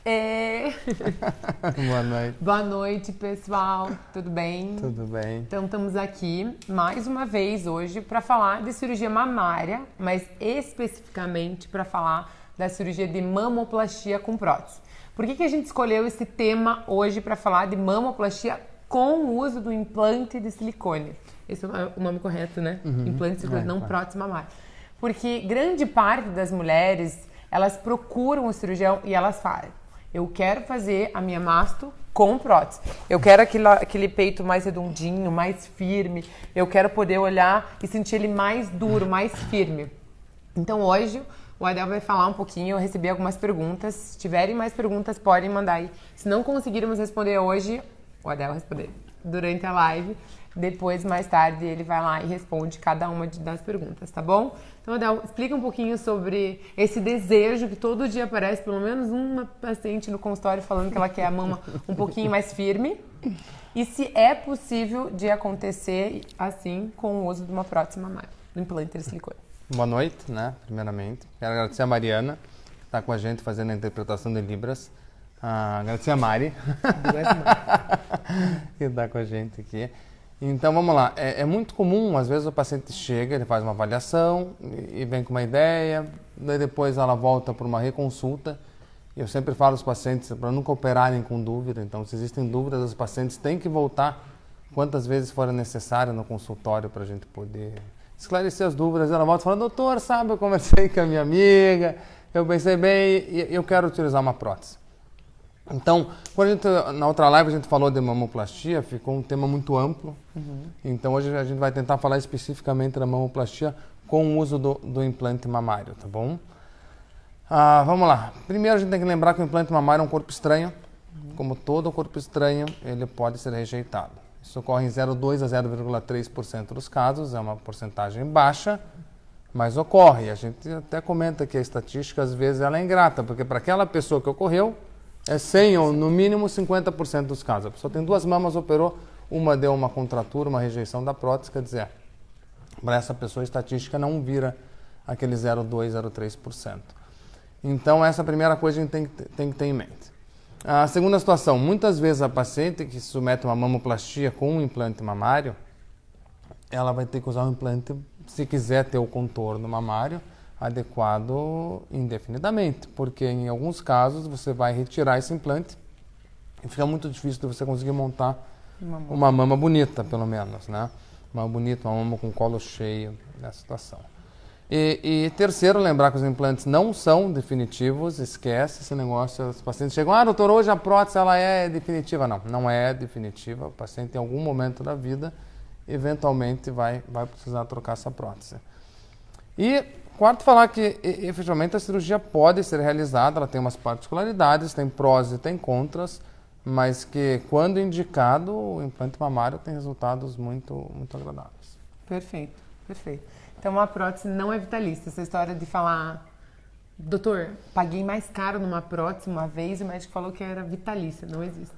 Boa noite. Boa noite, pessoal. Tudo bem? Tudo bem. Então, estamos aqui mais uma vez hoje para falar de cirurgia mamária, mas especificamente para falar da cirurgia de mamoplastia com prótese. Por que a gente escolheu esse tema hoje para falar de mamoplastia com o uso do implante de silicone? Esse é o nome correto, né? Implante de silicone, não prótese mamária. Porque grande parte das mulheres, elas procuram o cirurgião e elas falam: eu quero fazer a minha masto com prótese. Eu quero aquele peito mais redondinho, mais firme. Eu quero poder olhar e sentir ele mais duro, mais firme. Então hoje o Adel vai falar um pouquinho. Eu recebi algumas perguntas. Se tiverem mais perguntas, podem mandar aí. Se não conseguirmos responder hoje, o Adel vai responder durante a live. Depois, mais tarde, ele vai lá e responde cada uma das perguntas, tá bom? Então, Adel, explica um pouquinho sobre esse desejo que todo dia aparece, pelo menos uma paciente no consultório falando que ela quer a mama um pouquinho mais firme. E se é possível de acontecer assim com o uso de uma prótese mamária, do implante de silicone. Boa noite, né? Primeiramente. Quero agradecer a Mariana, que está com a gente fazendo a interpretação de Libras. Agradecer a Mari, que está com a gente aqui. Então, vamos lá. É muito comum, às vezes o paciente chega, ele faz uma avaliação e vem com uma ideia, daí depois ela volta para uma reconsulta. Eu sempre falo aos pacientes para nunca operarem com dúvida. Então, se existem dúvidas, os pacientes têm que voltar quantas vezes for necessário no consultório para a gente poder esclarecer as dúvidas. Ela volta e fala: doutor, sabe, eu conversei com a minha amiga, eu pensei bem e eu quero utilizar uma prótese. Então, na outra live a gente falou de mamoplastia, ficou um tema muito amplo. Então hoje a gente vai tentar falar especificamente da mamoplastia com o uso do implante mamário, tá bom? Vamos lá. Primeiro a gente tem que lembrar que o implante mamário é um corpo estranho. Como todo corpo estranho, ele pode ser rejeitado. Isso ocorre em 0,2 a 0,3% dos casos, é uma porcentagem baixa, mas ocorre. A gente até comenta que a estatística às vezes ela é ingrata, porque para aquela pessoa que ocorreu, é 100 ou no mínimo 50% dos casos. A pessoa tem duas mamas, operou, uma deu uma contratura, uma rejeição da prótese, quer dizer, para essa pessoa a estatística não vira aquele 0,2, 0,3%. Então essa é a primeira coisa que a gente tem que ter em mente. A segunda situação, muitas vezes a paciente que se submete a uma mamoplastia com um implante mamário, ela vai ter que usar o implante se quiser ter o contorno mamário adequado indefinidamente, porque em alguns casos você vai retirar esse implante e fica muito difícil de você conseguir montar uma mama bonita, pelo menos, né? Uma bonita, uma mama com colo cheio, nessa situação. E terceiro, lembrar que os implantes não são definitivos, esquece esse negócio. Os pacientes chegam: doutor, hoje a prótese ela é definitiva. Não é definitiva. O paciente em algum momento da vida eventualmente vai precisar trocar essa prótese. E quarto, falar que efetivamente a cirurgia pode ser realizada, ela tem umas particularidades, tem prós e tem contras, mas que quando indicado, o implante mamário tem resultados muito, muito agradáveis. Perfeito, perfeito. Então a prótese não é vitalícia. Essa história de falar: doutor, paguei mais caro numa prótese uma vez e o médico falou que era vitalícia, não existe.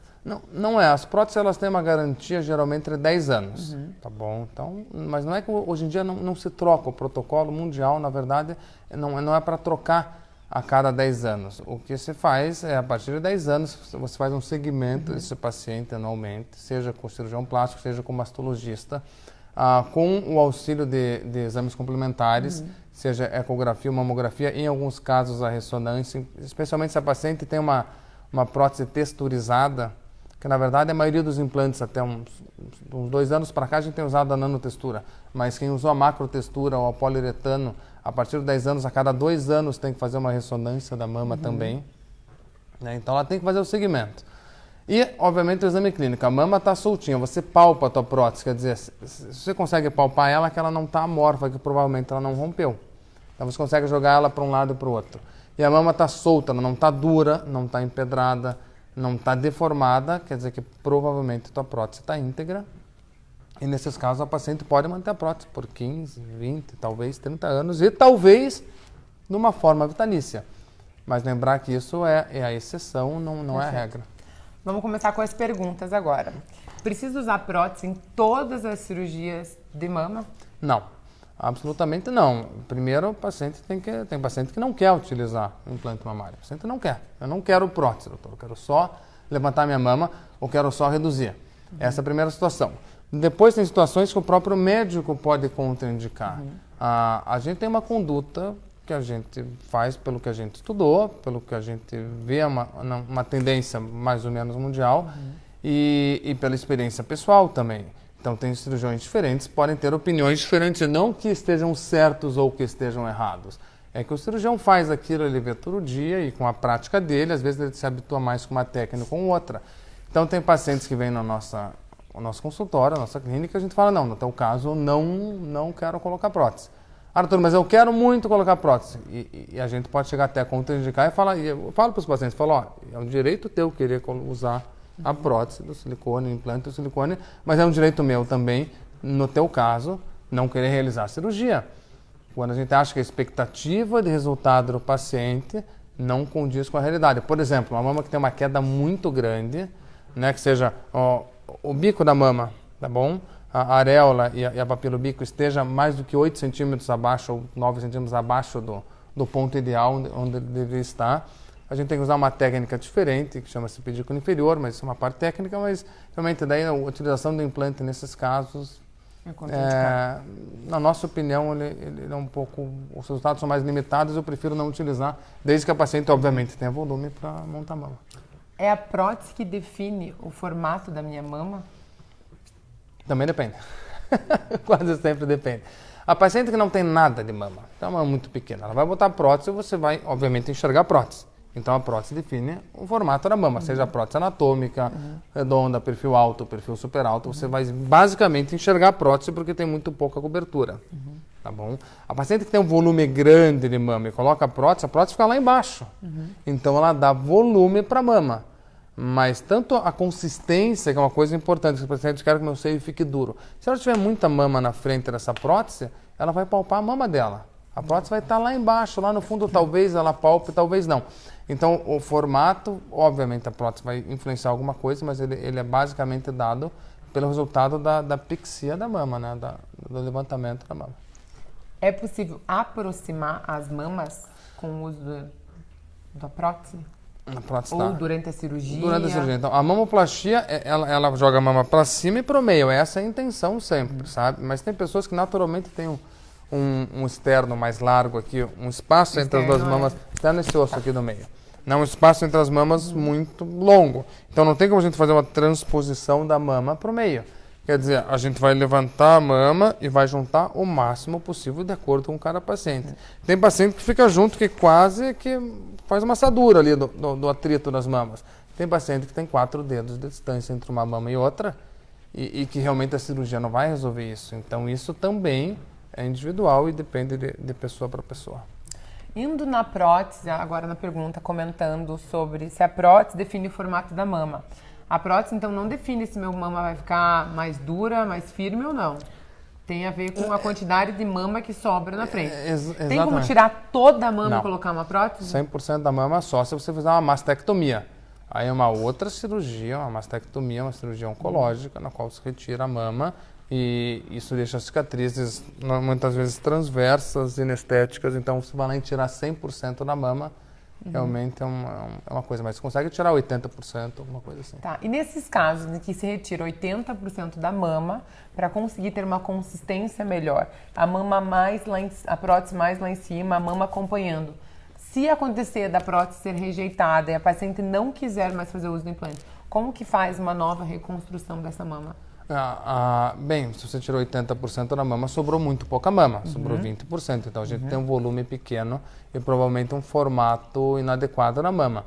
Não é. As próteses elas têm uma garantia geralmente de 10 anos, tá bom? Então, mas não é que hoje em dia não se troca. O protocolo mundial, na verdade, não é para trocar a cada 10 anos. O que se faz é, a partir de 10 anos, você faz um segmento desse paciente anualmente, seja com cirurgião plástico, seja com mastologista, com o auxílio de exames complementares, seja ecografia ou mamografia, em alguns casos a ressonância, especialmente se a paciente tem uma prótese texturizada, que na verdade a maioria dos implantes até uns 2 anos para cá a gente tem usado a nanotextura, mas quem usou a macrotextura ou a poliuretano, a partir de 10 anos, a cada 2 anos tem que fazer uma ressonância da mama também, né? Então ela tem que fazer o segmento. E, obviamente, o exame clínico. A mama está soltinha, você palpa a tua prótese, quer dizer, se você consegue palpar ela, que ela não está amorfa, que provavelmente ela não rompeu. Então você consegue jogar ela para um lado e para o outro. E a mama está solta, ela não está dura, não está empedrada, não está deformada, quer dizer que provavelmente a tua prótese está íntegra. E nesses casos a paciente pode manter a prótese por 15, 20, talvez 30 anos e talvez de uma forma vitalícia. Mas lembrar que isso é a exceção, não é a regra. Vamos começar com as perguntas agora. Precisa usar prótese em todas as cirurgias de mama? Não. Absolutamente não. Primeiro, tem paciente que não quer utilizar o implante mamário. O paciente não quer. Eu não quero prótese, doutor. Eu quero só levantar minha mama ou quero só reduzir. Essa é a primeira situação. Depois tem situações que o próprio médico pode contraindicar. A gente tem uma conduta que a gente faz pelo que a gente estudou, pelo que a gente vê uma tendência mais ou menos mundial e pela experiência pessoal também. Então tem cirurgiões diferentes, podem ter opiniões diferentes, não que estejam certos ou que estejam errados. É que o cirurgião faz aquilo, ele vê todo dia e com a prática dele, às vezes ele se habitua mais com uma técnica ou com outra. Então tem pacientes que vêm no nosso consultório, na nossa clínica, a gente fala, não, no teu caso não quero colocar prótese. Ah, doutor, mas eu quero muito colocar prótese. E a gente pode chegar até a contraindicar e falar, e eu falo para os pacientes, falo, ó, é um direito teu querer usar a prótese do silicone, o implante do silicone, mas é um direito meu também, no teu caso, não querer realizar a cirurgia. Quando a gente acha que a expectativa de resultado do paciente não condiz com a realidade. Por exemplo, uma mama que tem uma queda muito grande, né, que seja o bico da mama, tá bom? A areola e a papila do bico esteja mais do que 8 centímetros abaixo ou 9 centímetros abaixo do ponto ideal onde deveria estar. A gente tem que usar uma técnica diferente, que chama-se pedículo inferior, mas isso é uma parte técnica, mas realmente daí a utilização do implante nesses casos, na nossa opinião, ele é um pouco, os resultados são mais limitados, eu prefiro não utilizar, desde que a paciente, obviamente, tenha volume para montar a mama. É a prótese que define o formato da minha mama? Também depende. Quase sempre depende. A paciente que não tem nada de mama, então é uma mama muito pequena, ela vai botar prótese e você vai, obviamente, enxergar a prótese. Então a prótese define o formato da mama, seja a prótese anatômica, redonda, perfil alto, perfil super alto, você vai basicamente enxergar a prótese porque tem muito pouca cobertura. Tá bom? A paciente que tem um volume grande de mama e coloca a prótese fica lá embaixo. Então ela dá volume para a mama. Mas tanto a consistência, que é uma coisa importante, que o paciente quer que o meu seio fique duro. Se ela tiver muita mama na frente dessa prótese, ela vai palpar a mama dela. A prótese vai estar lá embaixo, lá no fundo, talvez ela palpe, talvez não. Então, o formato, obviamente a prótese vai influenciar alguma coisa, mas ele é basicamente dado pelo resultado da pixia da mama, né? Do levantamento da mama. É possível aproximar as mamas com o uso da prótese? A prótese ou durante a cirurgia? Durante a cirurgia. Então, a mamoplastia, ela joga a mama para cima e para o meio. Essa é a intenção sempre, sabe? Mas tem pessoas que naturalmente têm um externo mais largo aqui, um espaço entre as duas mamas, até nesse osso aqui do meio. Não, um espaço entre as mamas muito longo. Então não tem como a gente fazer uma transposição da mama para o meio. Quer dizer, a gente vai levantar a mama e vai juntar o máximo possível de acordo com cada paciente. Tem paciente que fica junto, que quase que faz uma assadura ali do atrito das mamas. Tem paciente que tem 4 dedos de distância entre uma mama e outra e que realmente a cirurgia não vai resolver isso. Então isso também é individual e depende de pessoa para pessoa. Indo na prótese, agora na pergunta, comentando sobre se a prótese define o formato da mama. A prótese, então, não define se meu mama vai ficar mais dura, mais firme ou não. Tem a ver com a quantidade de mama que sobra na frente. Tem como tirar toda a mama e colocar uma prótese? 100% da mama só se você fizer uma mastectomia. Aí é uma outra cirurgia, uma mastectomia, uma cirurgia oncológica, na qual se retira a mama e isso deixa cicatrizes, muitas vezes transversas, inestéticas. Então, você vai lá e tirar 100% da mama. Realmente é uma coisa, mas você consegue tirar 80%, alguma coisa assim. Tá, e nesses casos em que se retira 80% da mama para conseguir ter uma consistência melhor, a mama mais lá a prótese mais lá em cima, a mama acompanhando. Se acontecer da prótese ser rejeitada e a paciente não quiser mais fazer uso do implante, como que faz uma nova reconstrução dessa mama? Bem, se você tirou 80% da mama, sobrou muito pouca mama, sobrou 20%. Então a gente tem um volume pequeno e provavelmente um formato inadequado na mama.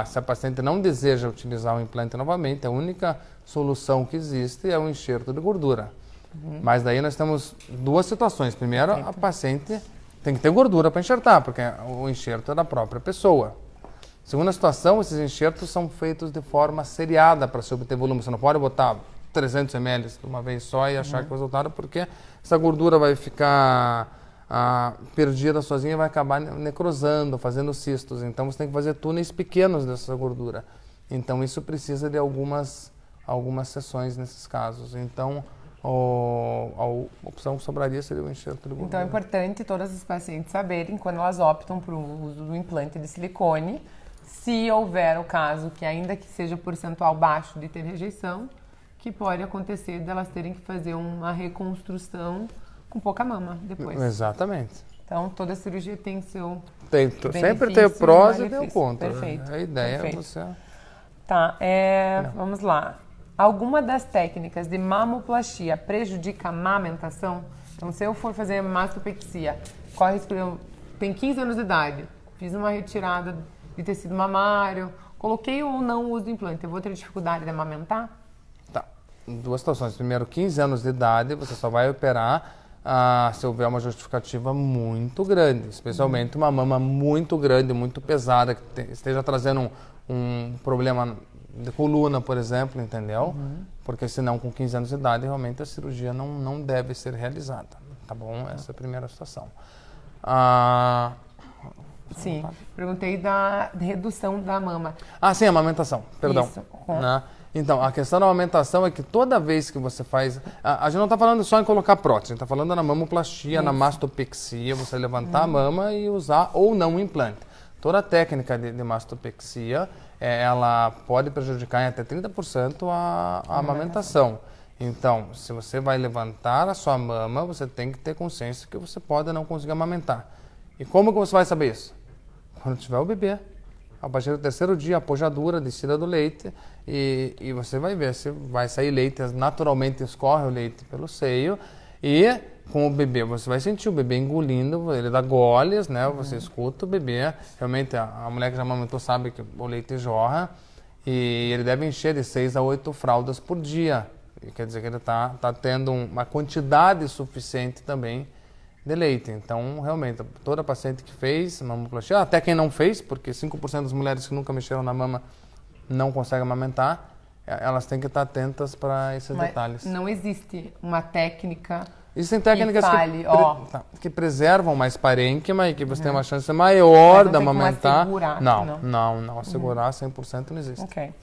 Se a paciente não deseja utilizar o implante novamente, a única solução que existe é o enxerto de gordura. Mas daí nós temos duas situações. Primeiro, a paciente tem que ter gordura para enxertar, porque o enxerto é da própria pessoa. Segunda situação, esses enxertos são feitos de forma seriada para se obter volume. Você não pode botar 300 ml de uma vez só e achar que o resultado, porque essa gordura vai ficar perdida sozinha e vai acabar necrosando, fazendo cistos. Então você tem que fazer túneis pequenos dessa gordura. Então isso precisa de algumas sessões nesses casos. Então a opção que sobraria seria o enxerto de gordura. Então é importante todas as pacientes saberem, quando elas optam por um uso do implante de silicone, se houver o caso que ainda que seja percentual baixo de ter rejeição, que pode acontecer delas terem que fazer uma reconstrução com pouca mama depois. Exatamente. Então toda cirurgia tem seu sempre tem o prós e tem o contra. Perfeito. A ideia Perfeito. é você... Tá, vamos lá. Alguma das técnicas de mamoplastia prejudica a amamentação? Então, se eu for fazer mastopexia, corre risco, tem 15 anos de idade, fiz uma retirada de tecido mamário, coloquei ou não o uso do implante, eu vou ter dificuldade de amamentar? Tá, duas situações. Primeiro, 15 anos de idade, você só vai operar se houver uma justificativa muito grande, especialmente uma mama muito grande, muito pesada, que esteja trazendo um problema de coluna, por exemplo, entendeu? Porque senão com 15 anos de idade realmente a cirurgia não deve ser realizada, tá bom? Essa é a primeira situação. Sim, perguntei da redução da mama. Sim, amamentação, perdão. Isso. Né? Então, a questão da amamentação é que toda vez que você faz... A gente não está falando só em colocar prótese, a gente está falando na mamoplastia, na mastopexia, você levantar a mama e usar ou não o implante. Toda a técnica de mastopexia, ela pode prejudicar em até 30% a amamentação. Então, se você vai levantar a sua mama, você tem que ter consciência que você pode não conseguir amamentar. E como que você vai saber isso? Quando tiver o bebê. A partir do 3º dia, a pojadura, descida do leite, e você vai ver se vai sair leite, naturalmente escorre o leite pelo seio, e com o bebê, você vai sentir o bebê engolindo, ele dá goles, né? Você escuta o bebê, realmente a mulher que já amamentou sabe que o leite jorra, e ele deve encher de 6 a 8 fraldas por dia. E quer dizer que ele está tendo uma quantidade suficiente também de leite. Então, realmente, toda paciente que fez mamoplastia, até quem não fez, porque 5% das mulheres que nunca mexeram na mama não conseguem amamentar, elas têm que estar atentas para esses detalhes. Não existe uma técnica Existem técnicas que preservam mais parênquima e que você tem uma chance maior de amamentar. Não, assegurar 100% não existe. Ok.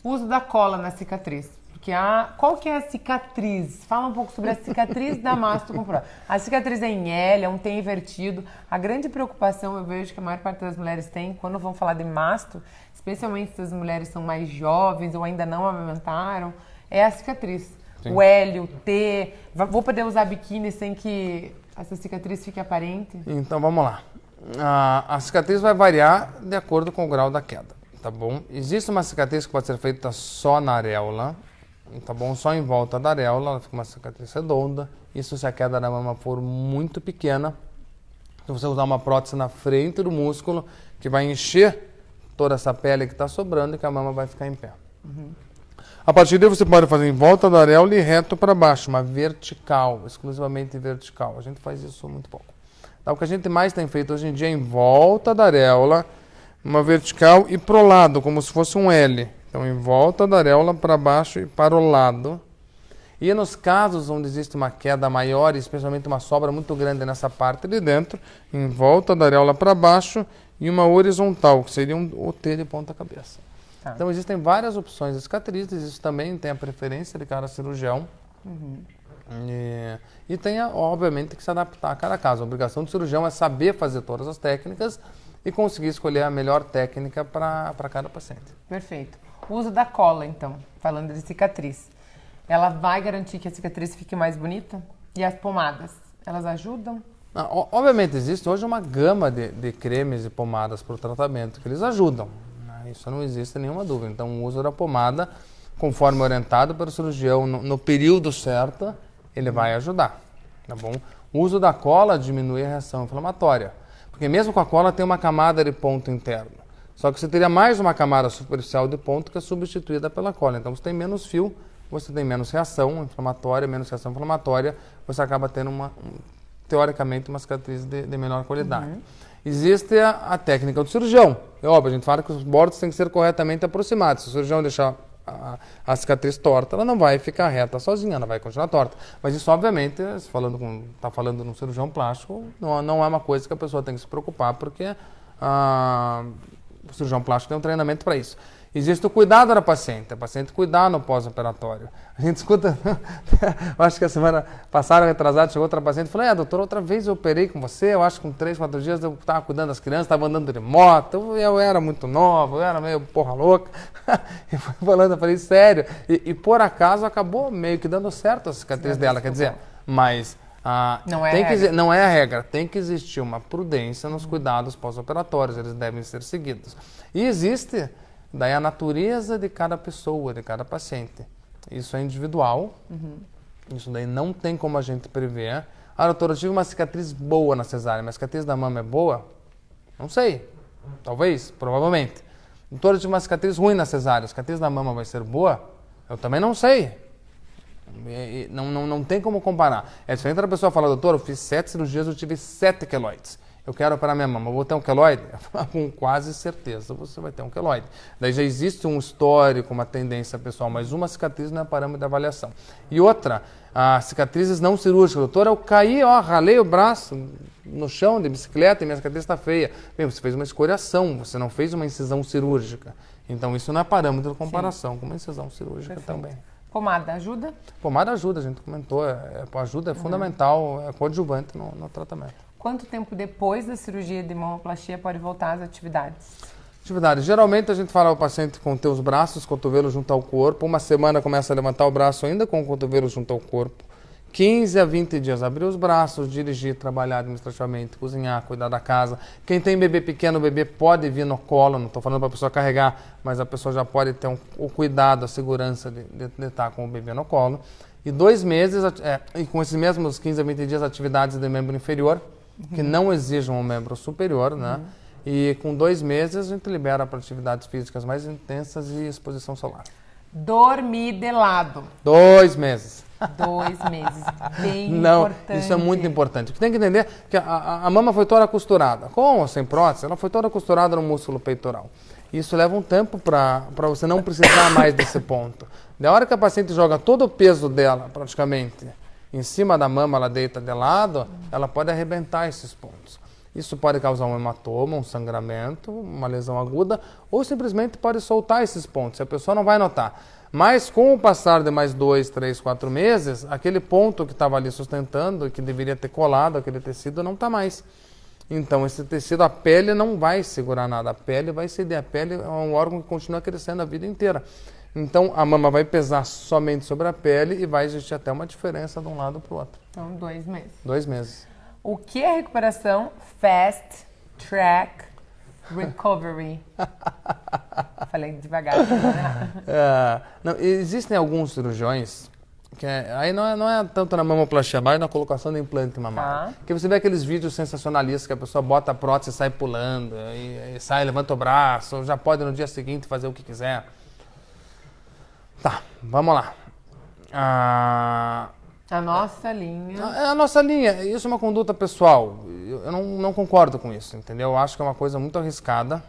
O uso da cola na cicatriz. Porque qual que é a cicatriz? Fala um pouco sobre a cicatriz da masto com prótese. A cicatriz é em L, é um T invertido. A grande preocupação, eu vejo que a maior parte das mulheres tem, quando vão falar de masto, especialmente se as mulheres são mais jovens ou ainda não amamentaram, é a cicatriz. Sim. O L, o T. Vou poder usar biquíni sem que essa cicatriz fique aparente? Então, vamos lá. A cicatriz vai variar de acordo com o grau da queda, tá bom? Existe uma cicatriz que pode ser feita só na areola, tá bom? Só em volta da areola, ela fica uma cicatriz redonda. Isso se a queda da mama for muito pequena. Se você usar uma prótese na frente do músculo, que vai encher toda essa pele que está sobrando e que a mama vai ficar em pé. A partir daí você pode fazer em volta da areola e reto para baixo, uma vertical, exclusivamente vertical. A gente faz isso muito pouco. Então, o que a gente mais tem feito hoje em dia é em volta da areola, uma vertical e pro lado, como se fosse um L. Então, em volta da areola para baixo e para o lado. E nos casos onde existe uma queda maior, especialmente uma sobra muito grande nessa parte de dentro, em volta da areola para baixo e uma horizontal, que seria o T de ponta cabeça. Tá. Então, existem várias opções de cicatrizes, isso também tem a preferência de cada cirurgião. E tem, obviamente, que se adaptar a cada caso. A obrigação do cirurgião é saber fazer todas as técnicas e conseguir escolher a melhor técnica para cada paciente. Perfeito. O uso da cola, então, falando de cicatriz, ela vai garantir que a cicatriz fique mais bonita? E as pomadas, elas ajudam? Obviamente, existe hoje uma gama de cremes e pomadas para o tratamento que eles ajudam. Isso não existe nenhuma dúvida. Então, o uso da pomada, conforme orientado pelo cirurgião, no período certo, ele vai ajudar, tá bom? O uso da cola diminui a reação inflamatória, porque mesmo com a cola tem uma camada de ponto interno. Só que você teria mais uma camada superficial de ponto que é substituída pela cola. Então, você tem menos fio, você tem menos reação inflamatória, você acaba tendo teoricamente uma cicatriz de menor qualidade. Existe a técnica do cirurgião. É óbvio, a gente fala que os bordos têm que ser corretamente aproximados. Se o cirurgião deixar a cicatriz torta, ela não vai ficar reta sozinha, ela vai continuar torta. Mas isso, obviamente, está falando num cirurgião plástico, não é uma coisa que a pessoa tem que se preocupar, porque o cirurgião plástico tem um treinamento para isso. Existe o cuidado da paciente, a paciente cuidar no pós-operatório. A gente escuta, eu acho que a semana passada, retrasada, chegou outra paciente e falou, doutor, outra vez eu operei com você, eu acho que com 3, 4 dias eu estava cuidando das crianças, estava andando de moto, eu era muito nova, eu era meio porra louca. E foi falando, eu falei, sério. E por acaso acabou meio que dando certo a cicatriz dela, quer dizer, mas... não é a regra, tem que existir uma prudência nos cuidados pós-operatórios, eles devem ser seguidos. E existe daí a natureza de cada pessoa, de cada paciente. Isso é individual, isso daí não tem como a gente prever. Doutor, eu tive uma cicatriz boa na cesárea, mas a cicatriz da mama é boa? Não sei, talvez, provavelmente. Doutor, eu tive uma cicatriz ruim na cesárea, a cicatriz da mama vai ser boa? Eu também não sei. Não tem como comparar. É diferente da pessoa falar, doutor, eu fiz 7 cirurgias, eu tive 7 queloides. Eu quero operar minha mama, eu vou ter um queloide? Com quase certeza você vai ter um queloide. Daí já existe um histórico, uma tendência pessoal, mas uma cicatriz não é parâmetro de avaliação. E outra, cicatrizes não cirúrgicas. Doutor, eu caí, ralei o braço no chão de bicicleta e minha cicatriz está feia. Bem, você fez uma escoriação, você não fez uma incisão cirúrgica. Então isso não é parâmetro de comparação com uma incisão cirúrgica. Perfeito. Também. Pomada ajuda? Pomada ajuda, a gente comentou. Ajuda é fundamental, é coadjuvante no tratamento. Quanto tempo depois da cirurgia de mamoplastia pode voltar às atividades? Geralmente a gente fala ao paciente com os braços, cotovelos junto ao corpo. Uma semana começa a levantar o braço ainda com o cotovelo junto ao corpo. 15 a 20 dias, abrir os braços, dirigir, trabalhar administrativamente, cozinhar, cuidar da casa. Quem tem bebê pequeno, o bebê pode vir no colo, não estou falando para a pessoa carregar, mas a pessoa já pode ter o cuidado, a segurança de estar com o bebê no colo. E 2 meses, e com esses mesmos 15 a 20 dias, atividades de membro inferior, que não exijam um membro superior, né? E com 2 meses a gente libera para atividades físicas mais intensas e exposição solar. Dormir de lado. 2 meses. 2 meses, bem não, importante. Isso é muito importante. Porque tem que entender que a mama foi toda costurada. Com ou sem prótese, ela foi toda costurada no músculo peitoral. Isso leva um tempo para você não precisar mais desse ponto. Da hora que a paciente joga todo o peso dela, praticamente, em cima da mama, ela deita de lado, ela pode arrebentar esses pontos. Isso pode causar um hematoma, um sangramento, uma lesão aguda, ou simplesmente pode soltar esses pontos, a pessoa não vai notar. Mas com o passar de mais 2, 3, 4 meses, aquele ponto que estava ali sustentando, que deveria ter colado aquele tecido, não está mais. Então esse tecido, a pele não vai segurar nada, a pele vai ceder, a pele é um órgão que continua crescendo a vida inteira. Então a mama vai pesar somente sobre a pele e vai existir até uma diferença de um lado para o outro. Então 2 meses. 2 meses. O que é recuperação Fast Track Recovery? Falei devagar. Não, existem alguns cirurgiões, que aí não é tanto na mamoplastia, mas na colocação do implante mamário. Que você vê aqueles vídeos sensacionalistas que a pessoa bota a prótese e sai pulando, e sai, levanta o braço, já pode no dia seguinte fazer o que quiser. Tá, vamos lá. A nossa linha. É a nossa linha. Isso é uma conduta pessoal. Eu não concordo com isso, entendeu? Eu acho que é uma coisa muito arriscada.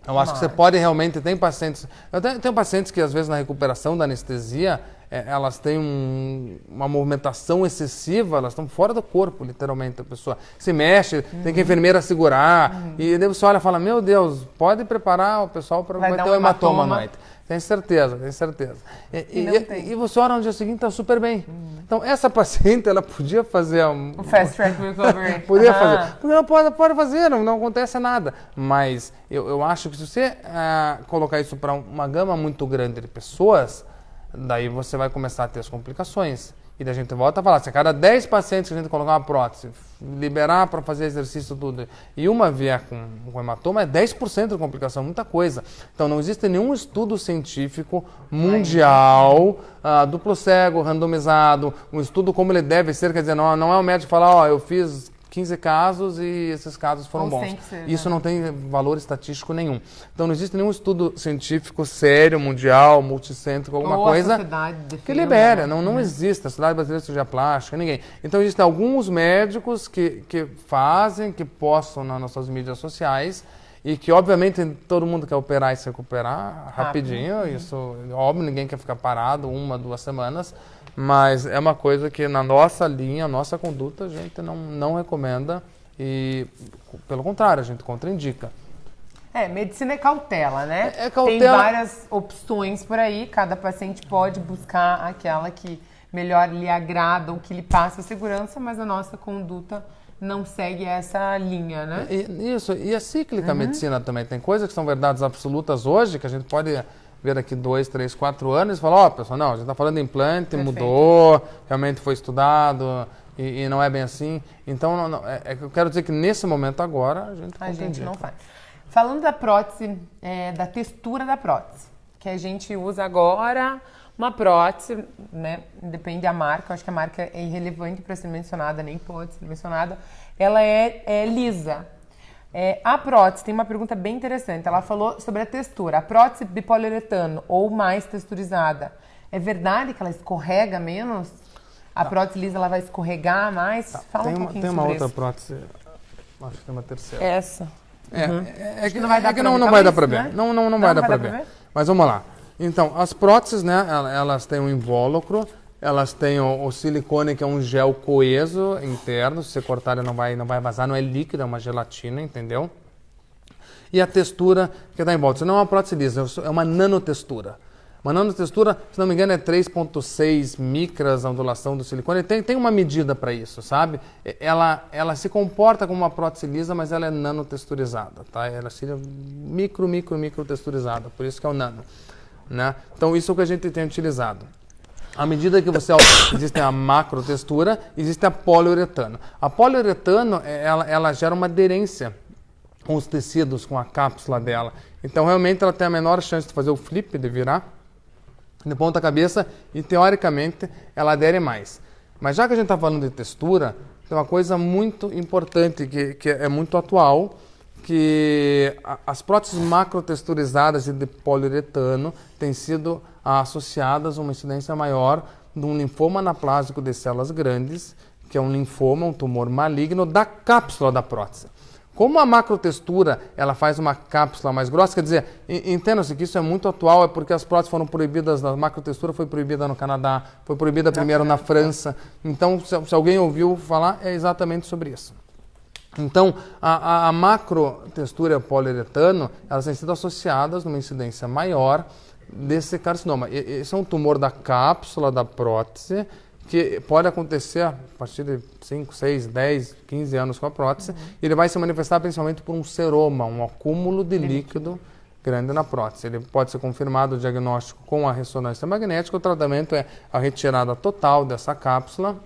Eu acho que você pode realmente... Tem pacientes... Eu tenho pacientes que, às vezes, na recuperação da anestesia, elas têm uma movimentação excessiva, elas estão fora do corpo, literalmente. A pessoa se mexe, tem que a enfermeira segurar. E daí você olha e fala, meu Deus, pode preparar o pessoal para vai ter um hematoma à noite. Tem certeza, tem certeza. E você olha no dia seguinte, está super bem. Então, essa paciente, ela podia fazer o Fast Track Recovery. Podia fazer. Porque ela pode fazer, não acontece nada. Mas eu acho que se você colocar isso para uma gama muito grande de pessoas, daí você vai começar a ter as complicações. E daí a gente volta a falar, se a cada 10 pacientes que a gente colocar uma prótese, liberar para fazer exercício tudo, e uma vier com hematoma, é 10% de complicação, muita coisa. Então não existe nenhum estudo científico mundial, duplo cego, randomizado, um estudo como ele deve ser, quer dizer, não é o médico falar, eu fiz 15 casos e esses casos foram bons. Isso não tem valor estatístico nenhum. Então não existe nenhum estudo científico sério, mundial, multicêntrico, alguma coisa que libere. Não existe. A Sociedade Brasileira de Cirurgia Plástica, ninguém. Então existem alguns médicos que fazem, que postam nas nossas mídias sociais e que, obviamente, todo mundo quer operar e se recuperar rapidinho. Isso, óbvio, ninguém quer ficar parado 1, 2 semanas. Mas é uma coisa que na nossa linha, nossa conduta, a gente não recomenda e, pelo contrário, a gente contraindica. Medicina é cautela, né? É cautela. Tem várias opções por aí, cada paciente pode buscar aquela que melhor lhe agrada ou que lhe passa segurança, mas a nossa conduta não segue essa linha, né? Isso, e a cíclica medicina também. Tem coisas que são verdades absolutas hoje, que a gente pode ver daqui 2, 3, 4 anos e falar, pessoal, não, a gente está falando de implante, Perfeito. mudou, realmente foi estudado e não é bem assim. Então, eu quero dizer que nesse momento agora, a gente não faz. Falando da prótese, da textura da prótese, que a gente usa agora, uma prótese, né, depende da marca, eu acho que a marca é irrelevante para ser mencionada, nem pode ser mencionada, ela é lisa. A prótese, tem uma pergunta bem interessante, ela falou sobre a textura, a prótese bipoliuretano ou mais texturizada, é verdade que ela escorrega menos? A prótese lisa ela vai escorregar mais? Fala um pouquinho sobre isso. Tem uma outra prótese, acho que tem uma terceira. Essa. É que não vai dar para ver. Não vai dar para ver. Mas vamos lá. Então, as próteses, né, elas têm um invólucro, elas têm o silicone, que é um gel coeso interno, se você cortar ele não vai vazar, não é líquido, é uma gelatina, entendeu? E a textura que está em volta, isso não é uma prótese lisa, é uma nanotextura. Uma nanotextura, se não me engano, é 3,6 micras a ondulação do silicone. Tem uma medida para isso, sabe? Ela se comporta como uma prótese lisa, mas ela é nanotexturizada, tá? Ela seria micro texturizada, por isso que é o nano, né? Então, isso é o que a gente tem utilizado. À medida que você... existe a macrotextura, existe a poliuretano. A poliuretano, ela gera uma aderência com os tecidos, com a cápsula dela. Então, realmente, ela tem a menor chance de fazer o flip, de virar de ponta cabeça e, teoricamente, ela adere mais. Mas já que a gente está falando de textura, tem uma coisa muito importante que é muito atual, que as próteses macrotexturizadas de poliuretano têm sido associadas a uma incidência maior de um linfoma anaplásico de células grandes, que é um linfoma, um tumor maligno da cápsula da prótese. Como a macrotextura ela faz uma cápsula mais grossa, quer dizer, entenda-se que isso é muito atual, é porque as próteses foram proibidas, a macrotextura foi proibida no Canadá, foi proibida primeiro na França. Então, se alguém ouviu falar, é exatamente sobre isso. Então, a macrotextura e o poliuretano, elas têm sido associadas numa incidência maior desse carcinoma. Esse é um tumor da cápsula da prótese, que pode acontecer a partir de 5, 6, 10, 15 anos com a prótese, e ele vai se manifestar principalmente por um seroma, um acúmulo de líquido grande na prótese. Ele pode ser confirmado o diagnóstico com a ressonância magnética, o tratamento é a retirada total dessa cápsula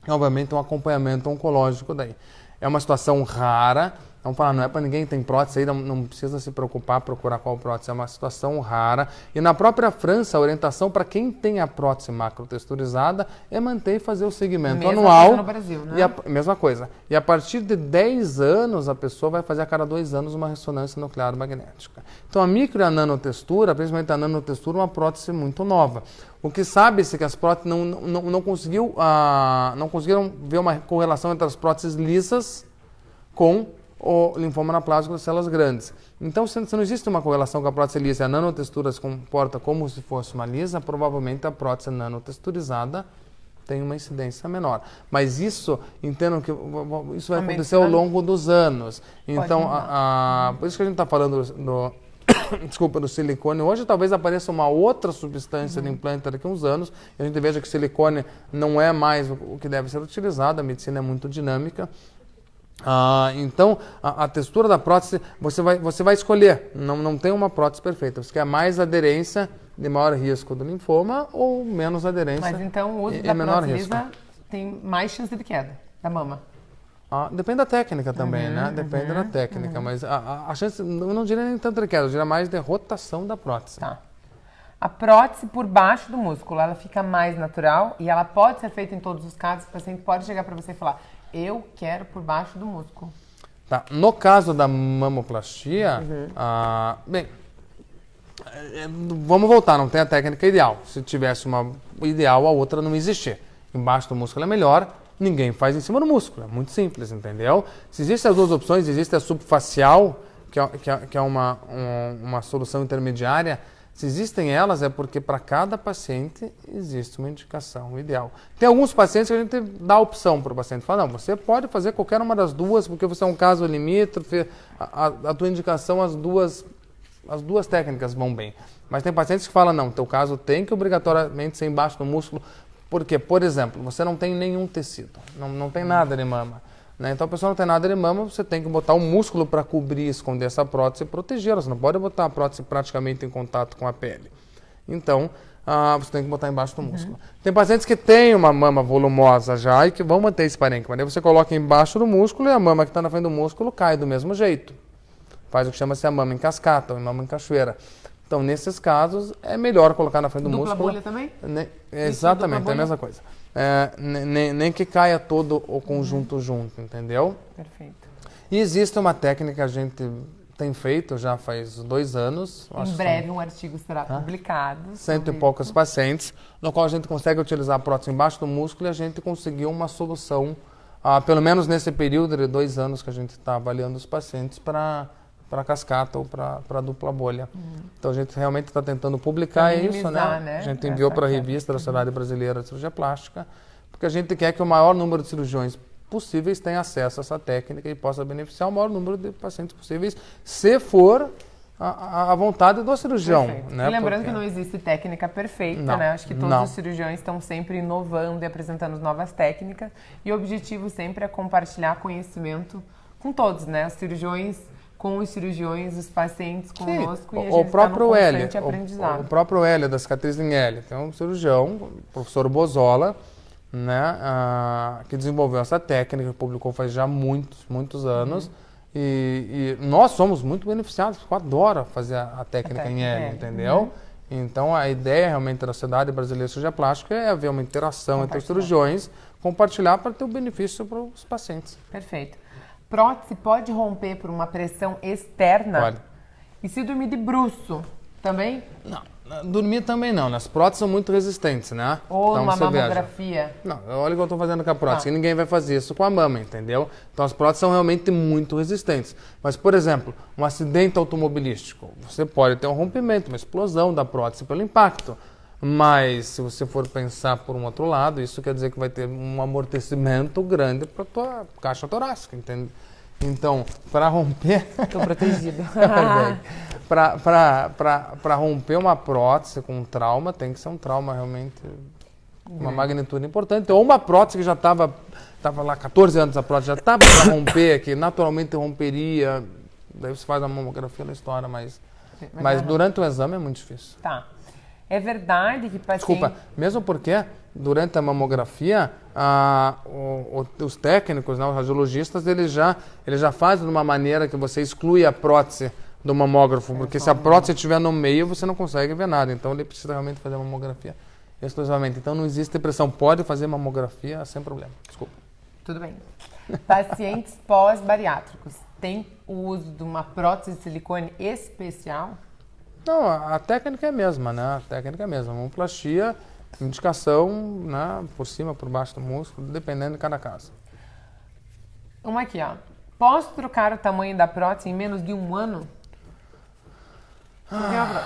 e, obviamente, um acompanhamento oncológico daí. É uma situação rara, vamos falar, não é para ninguém que tem prótese aí, não precisa se preocupar, procurar qual prótese, é uma situação rara. E na própria França, a orientação para quem tem a prótese macrotexturizada é manter e fazer o segmento anual. Coisa no Brasil, né? Mesma coisa. E a partir de 10 anos, a pessoa vai fazer a cada 2 anos uma ressonância nuclear magnética. Então a micro e a nanotextura, principalmente a nanotextura, é uma prótese muito nova. O que sabe-se que as próteses não conseguiram ver uma correlação entre as próteses lisas com o linfoma anaplásico de células grandes. Então, se não existe uma correlação com a prótese lisa e a nanotextura se comporta como se fosse uma lisa, provavelmente a prótese nanotexturizada tem uma incidência menor. Mas isso, entendam que isso vai acontecer ao longo dos anos. Então, por isso que a gente está falando do silicone. Hoje talvez apareça uma outra substância de implante daqui a uns anos e a gente veja que o silicone não é mais o que deve ser utilizado, a medicina é muito dinâmica. Então, a textura da prótese, você vai escolher, não tem uma prótese perfeita. Você quer mais aderência de maior risco do linfoma ou menos aderência. Mas então o uso da prótese lisa tem mais chance de queda da mama? Depende da técnica também, né? Depende da técnica, mas a chance, eu não diria nem tanto de queda, eu diria mais de rotação da prótese. Tá. A prótese por baixo do músculo, ela fica mais natural e ela pode ser feita em todos os casos. O paciente pode chegar para você e falar, eu quero por baixo do músculo. Tá. No caso da mamoplastia, bem, vamos voltar, não tem a técnica ideal. Se tivesse uma ideal, a outra não existir. Embaixo do músculo é melhor, ninguém faz em cima do músculo. É muito simples, entendeu? Se existem as duas opções, existe a subfacial, que é uma solução intermediária. Se existem elas, é porque para cada paciente existe uma indicação ideal. Tem alguns pacientes que a gente dá a opção para o paciente. Fala, não, você pode fazer qualquer uma das duas, porque você é um caso limítrofe, a tua indicação, as duas técnicas vão bem. Mas tem pacientes que falam, não, teu caso tem que obrigatoriamente ser embaixo do músculo, porque, por exemplo, você não tem nenhum tecido, não tem nada de mama. Né? Então, a pessoa não tem nada de mama, você tem que botar um músculo para cobrir, esconder essa prótese e protegê-la. Você não pode botar a prótese praticamente em contato com a pele. Então, você tem que botar embaixo do músculo. Tem pacientes que têm uma mama volumosa já e que vão manter esse parênquima. Daí você coloca embaixo do músculo e a mama que está na frente do músculo cai do mesmo jeito. Faz o que chama-se a mama em cascata ou mama em cachoeira. Então, nesses casos, é melhor colocar na frente do músculo. Dupla bolha também? Exatamente, é a mesma coisa. Nem que caia todo o conjunto junto, entendeu? Perfeito. E existe uma técnica que a gente tem feito já faz 2 anos. Em breve um artigo será publicado. 100 e poucos pacientes, no qual a gente consegue utilizar a prótese embaixo do músculo e a gente conseguiu uma solução, pelo menos nesse período de 2 anos que a gente está avaliando os pacientes para cascata ou para dupla bolha. Então a gente realmente está tentando publicar isso, né? A gente enviou para a revista da Sociedade Brasileira de Cirurgia Plástica, porque a gente quer que o maior número de cirurgiões possíveis tenha acesso a essa técnica e possa beneficiar o maior número de pacientes possíveis, se for a vontade do cirurgião. Né? E lembrando que não existe técnica perfeita, né? Acho que todos os cirurgiões estão sempre inovando e apresentando novas técnicas, e o objetivo sempre é compartilhar conhecimento com todos, né? Os cirurgiões com os cirurgiões, os pacientes conosco, e a gente está no constante aprendizado. O próprio Hélio, da cicatriz em Hélio, tem um cirurgião, o professor Bozola, né, que desenvolveu essa técnica, publicou faz já muitos anos, e nós somos muito beneficiados, porque eu adoro fazer a técnica em Hélio, entendeu? Então, a ideia realmente da Sociedade Brasileira de Cirurgia Plástica é haver uma interação entre os cirurgiões, compartilhar para ter o benefício para os pacientes. Perfeito. Prótese pode romper por uma pressão externa? Pode. E se dormir de bruço, também? Não, dormir também não. As próteses são muito resistentes, né? Ou então, uma mamografia? Não, olha o que eu estou fazendo com a prótese. Ninguém vai fazer isso com a mama, entendeu? Então as próteses são realmente muito resistentes. Mas, por exemplo, um acidente automobilístico. Você pode ter um rompimento, uma explosão da prótese pelo impacto. Mas, se você for pensar por um outro lado, isso quer dizer que vai ter um amortecimento grande para a tua caixa torácica, entende? Então, para romper... Estou protegido. Para romper uma prótese com um trauma, tem que ser um trauma realmente, uma magnitude importante. Ou uma prótese que já estava lá 14 anos, a prótese já estava para romper, que naturalmente romperia. Daí você faz a mamografia na história, mas durante o exame é muito difícil. Tá. É verdade que paciente... Desculpa, mesmo porque durante a mamografia, os técnicos, né, os radiologistas, eles já fazem de uma maneira que você exclui a prótese do mamógrafo, porque se a prótese estiver no meio, você não consegue ver nada. Então, ele precisa realmente fazer a mamografia exclusivamente. Então, não existe pressão. Pode fazer mamografia sem problema. Desculpa. Tudo bem. Pacientes pós-bariátricos têm o uso de uma prótese de silicone especial? Não, a técnica é a mesma, né? A técnica é a mesma. Mamoplastia, indicação, né, por cima, por baixo do músculo, dependendo de cada caso. Uma aqui, ó. Posso trocar o tamanho da prótese em menos de 1 ano?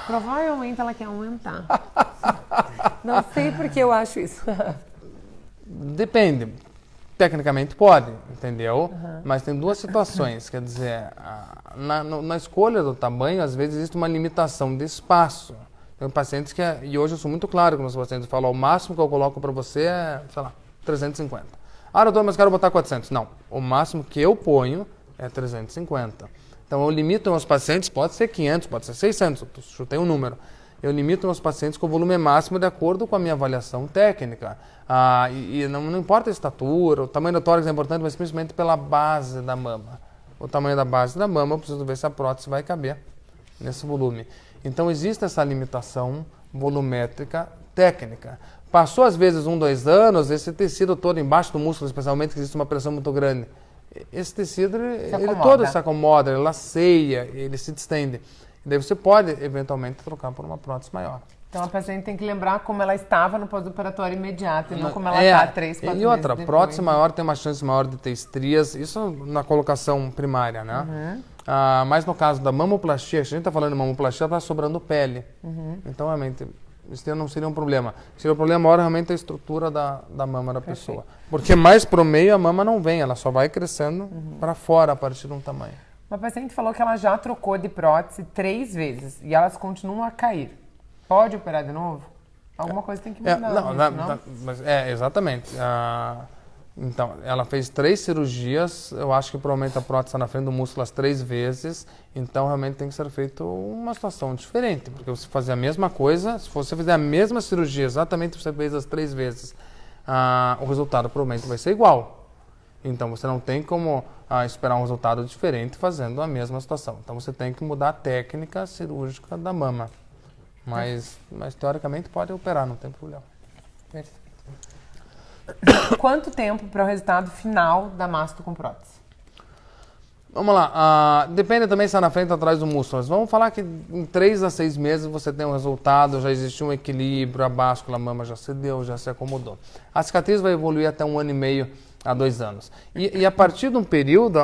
Provavelmente ela quer aumentar. Não sei por que eu acho isso. Depende. Tecnicamente pode, entendeu? Mas tem 2 situações. Quer dizer, na escolha do tamanho, às vezes existe uma limitação de espaço. Tem pacientes que... E hoje eu sou muito claro com os pacientes. Eu falo, o máximo que eu coloco para você é, sei lá, 350. Ah, doutor, mas quero botar 400. Não, o máximo que eu ponho é 350. Então, eu limito meus pacientes, pode ser 500, pode ser 600, eu chutei um número. Eu limito meus pacientes com o volume máximo de acordo com a minha avaliação técnica. E não importa a estatura, o tamanho do tórax é importante, mas principalmente pela base da mama. O tamanho da base da mama, eu preciso ver se a prótese vai caber nesse volume. Então, existe essa limitação volumétrica técnica. Passou, às vezes, 1, 2 anos, esse tecido todo embaixo do músculo, especialmente, que existe uma pressão muito grande. Esse tecido, ele todo se acomoda, ele laceia, ele se distende. E daí você pode, eventualmente, trocar por uma prótese maior. Então, a paciente tem que lembrar como ela estava no pós-operatório imediato e não como ela está 3, 4 meses E outra, depois. prótese maior tem uma chance maior de ter estrias, isso na colocação primária, né? Mas no caso da mamoplastia, se a gente está falando de mamoplastia, está sobrando pele. Então, realmente, isso não seria um problema. Seria um problema maior realmente a estrutura da mama da pessoa. Porque mais pro meio a mama não vem, ela só vai crescendo para fora a partir de um tamanho. Uma paciente falou que ela já trocou de prótese 3 vezes e elas continuam a cair. Pode operar de novo? Alguma coisa tem que mudar. Exatamente. Então, ela fez 3 cirurgias, eu acho que provavelmente a prótese está na frente do músculo as 3 vezes, então realmente tem que ser feita uma situação diferente, porque você fazer a mesma coisa, se você fizer a mesma cirurgia, exatamente você fez as 3 vezes, o resultado provavelmente vai ser igual. Então, você não tem como esperar um resultado diferente fazendo a mesma situação. Então, você tem que mudar a técnica cirúrgica da mama. Mas teoricamente pode operar, não tem problema. Perfeito. Quanto tempo para o resultado final da masto com prótese? Vamos lá, depende também se está na frente ou atrás do músculo. Mas vamos falar que em 3 a 6 meses você tem um resultado, já existiu um equilíbrio, a báscula, a mama já se deu, já se acomodou. A cicatriz vai evoluir até 1 ano e meio a 2 anos. E a partir de um período,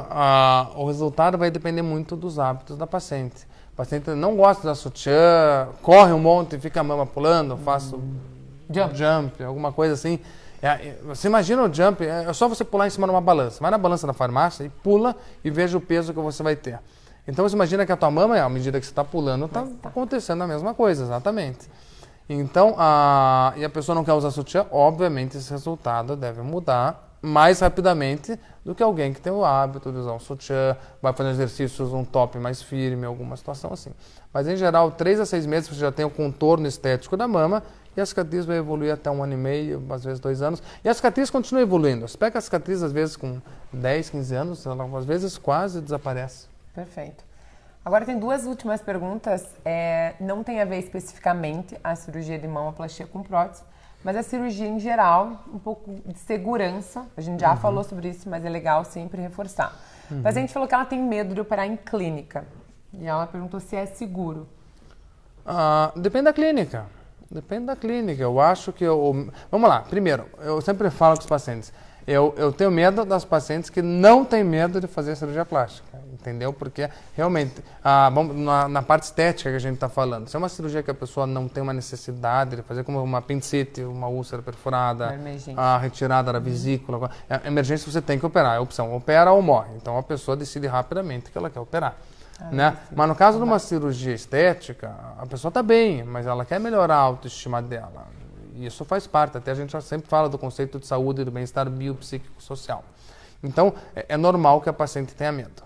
o resultado vai depender muito dos hábitos da paciente. O paciente não gosta da sutiã, corre um monte, fica a mama pulando, faço jump, alguma coisa assim. Você imagina o jump, é só você pular em cima de uma balança. Vai na balança da farmácia e pula e veja o peso que você vai ter. Então você imagina que a tua mama, à medida que você está pulando, está acontecendo a mesma coisa, exatamente. Então, e a pessoa não quer usar sutiã, obviamente esse resultado deve mudar mais rapidamente do que alguém que tem o hábito de usar um sutiã, vai fazer exercícios, um top mais firme, alguma situação assim. Mas em geral, 3 a 6 meses você já tem o contorno estético da mama e a cicatriz vai evoluir até 1 ano e meio, às vezes 2 anos. E a cicatriz continua evoluindo. Você pega a cicatriz, às vezes, com 10, 15 anos, ela às vezes quase desaparece. Perfeito. Agora tem 2 últimas perguntas. Não tem a ver especificamente a cirurgia de mamoplastia com prótese, mas a cirurgia em geral, um pouco de segurança. A gente já falou sobre isso, mas é legal sempre reforçar. Mas a gente falou que ela tem medo de operar em clínica. E ela perguntou se é seguro. Depende da clínica. Depende da clínica. Eu acho que... Vamos lá. Primeiro, eu sempre falo com os pacientes. Eu tenho medo das pacientes que não têm medo de fazer cirurgia plástica, entendeu? Porque, realmente, na parte estética que a gente está falando, se é uma cirurgia que a pessoa não tem uma necessidade de fazer, como uma apendicite, uma úlcera perfurada, a retirada da vesícula, emergência você tem que operar, é a opção, opera ou morre. Então, a pessoa decide rapidamente que ela quer operar. Né? Mas no caso de uma cirurgia estética, a pessoa está bem, mas ela quer melhorar a autoestima dela. E isso faz parte, até a gente já sempre fala do conceito de saúde e do bem-estar biopsíquico-social. Então, é normal que a paciente tenha medo.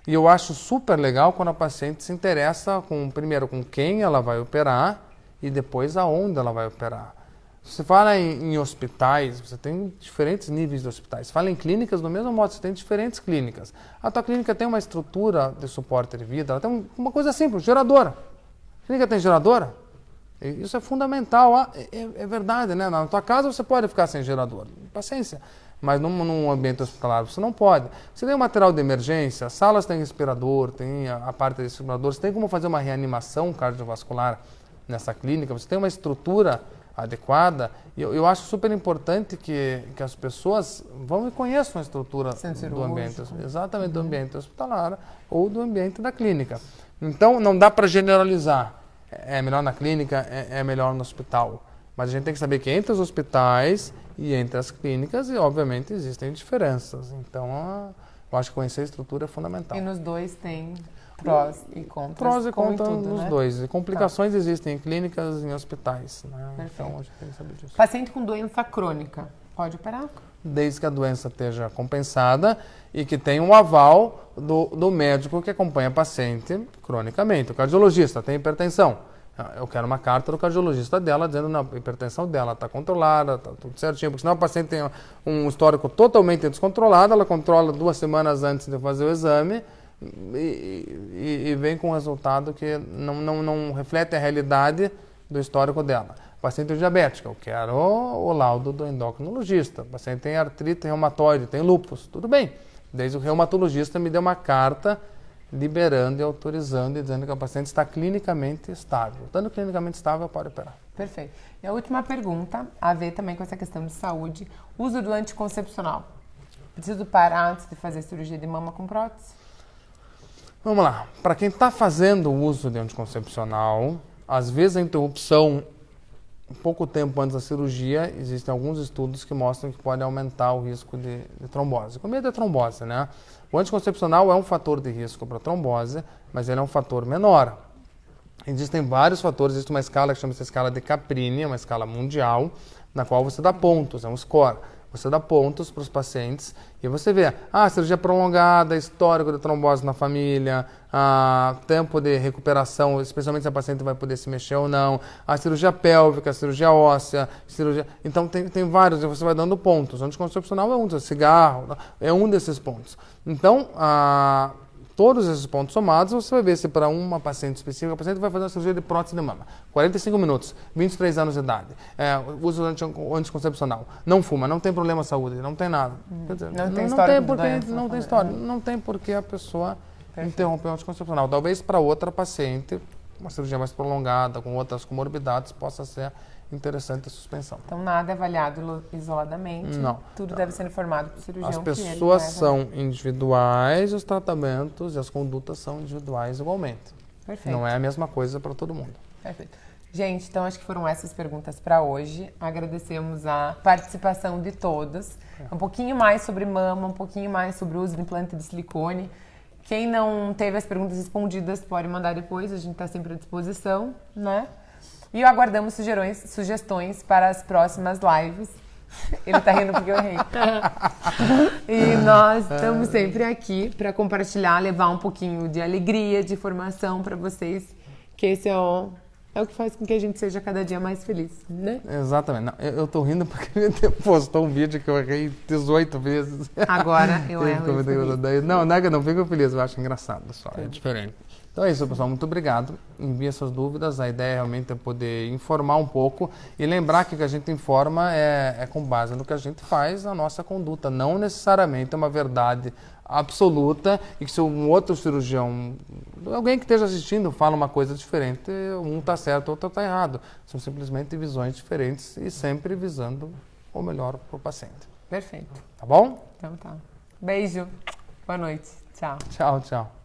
E eu acho super legal quando a paciente se interessa, primeiro, com quem ela vai operar e depois aonde ela vai operar. Se você fala em hospitais, você tem diferentes níveis de hospitais. Se fala em clínicas, do mesmo modo, você tem diferentes clínicas. A tua clínica tem uma estrutura de suporte de vida, ela tem uma coisa simples, geradora. A clínica tem geradora? Isso é fundamental, é verdade, né? Na tua casa você pode ficar sem gerador, paciência. Mas num ambiente hospitalar você não pode. Você tem um material de emergência, salas têm respirador, tem a parte de respirador, você tem como fazer uma reanimação cardiovascular nessa clínica, você tem uma estrutura adequada. E eu acho super importante que as pessoas vão e conheçam a estrutura do ambiente, exatamente do ambiente hospitalar ou do ambiente da clínica. Então não dá para generalizar. É melhor na clínica, é melhor no hospital. Mas a gente tem que saber que entre os hospitais e entre as clínicas, e obviamente existem diferenças. Então, eu acho que conhecer a estrutura é fundamental. E nos dois tem prós e contras. Prós e contras nos né? dois. E complicações existem em clínicas e em hospitais. Né? Então, a gente tem que saber disso. Paciente com doença crônica, pode operar? Desde que a doença esteja compensada e que tenha um aval do médico que acompanha a paciente cronicamente. O cardiologista tem hipertensão. Eu quero uma carta do cardiologista dela dizendo que a hipertensão dela está controlada, está tudo certinho. Porque senão a paciente tem um histórico totalmente descontrolado, ela controla 2 semanas antes de fazer o exame e vem com um resultado que não reflete a realidade do histórico dela. Paciente diabética, eu quero o laudo do endocrinologista. O paciente tem artrite reumatoide, tem lúpus, tudo bem. Desde o reumatologista me deu uma carta liberando e autorizando e dizendo que a paciente está clinicamente estável. Estando clinicamente estável, pode operar. Perfeito. E a última pergunta, a ver também com essa questão de saúde. Uso do anticoncepcional. Preciso parar antes de fazer cirurgia de mama com prótese? Vamos lá. Para quem está fazendo o uso de anticoncepcional, às vezes a interrupção, pouco tempo antes da cirurgia, existem alguns estudos que mostram que pode aumentar o risco de trombose. Com medo da trombose, né? O anticoncepcional é um fator de risco para trombose, mas ele é um fator menor. Existem vários fatores, existe uma escala que chama-se escala de Caprini, uma escala mundial, na qual você dá pontos, é um score. Você dá pontos para os pacientes e você vê, cirurgia prolongada, histórico de trombose na família, tempo de recuperação, especialmente se a paciente vai poder se mexer ou não, a cirurgia pélvica, a cirurgia óssea, Então tem vários, e você vai dando pontos. O anticoncepcional é um desses, cigarro, é um desses pontos. Então, todos esses pontos somados, você vai ver se para uma paciente específica, a paciente vai fazer uma cirurgia de prótese de mama, 45 minutos, 23 anos de idade, uso anticoncepcional, não fuma, não tem problema de saúde, não tem nada. Quer dizer, não tem história. Não tem por que a pessoa interromper o anticoncepcional. Talvez para outra paciente, uma cirurgia mais prolongada, com outras comorbidades, possa ser interessante a suspensão. Então, nada é avaliado isoladamente. Não. Tudo deve ser informado para o cirurgião. As pessoas são individuais, os tratamentos e as condutas são individuais igualmente. Perfeito. Não é a mesma coisa para todo mundo. Perfeito. Gente, então acho que foram essas perguntas para hoje. Agradecemos a participação de todos. Um pouquinho mais sobre mama, um pouquinho mais sobre o uso de implante de silicone. Quem não teve as perguntas respondidas pode mandar depois, a gente está sempre à disposição, né? E aguardamos sugestões para as próximas lives. Ele tá rindo porque eu errei. E nós estamos sempre aqui para compartilhar, levar um pouquinho de alegria, de informação para vocês, que esse é o que faz com que a gente seja cada dia mais feliz, né? Exatamente. Não, eu tô rindo porque ele postou um vídeo que eu errei 18 vezes. Agora eu erro. Não é que eu não fico feliz, eu acho engraçado só, é diferente. Então é isso, pessoal. Muito obrigado. Envie suas dúvidas. A ideia realmente é poder informar um pouco e lembrar que o que a gente informa é com base no que a gente faz, a nossa conduta. Não necessariamente é uma verdade absoluta e que se um outro cirurgião, alguém que esteja assistindo, fala uma coisa diferente, um está certo, o outro está errado. São simplesmente visões diferentes e sempre visando o melhor para o paciente. Perfeito. Tá bom? Então tá. Beijo. Boa noite. Tchau. Tchau, tchau.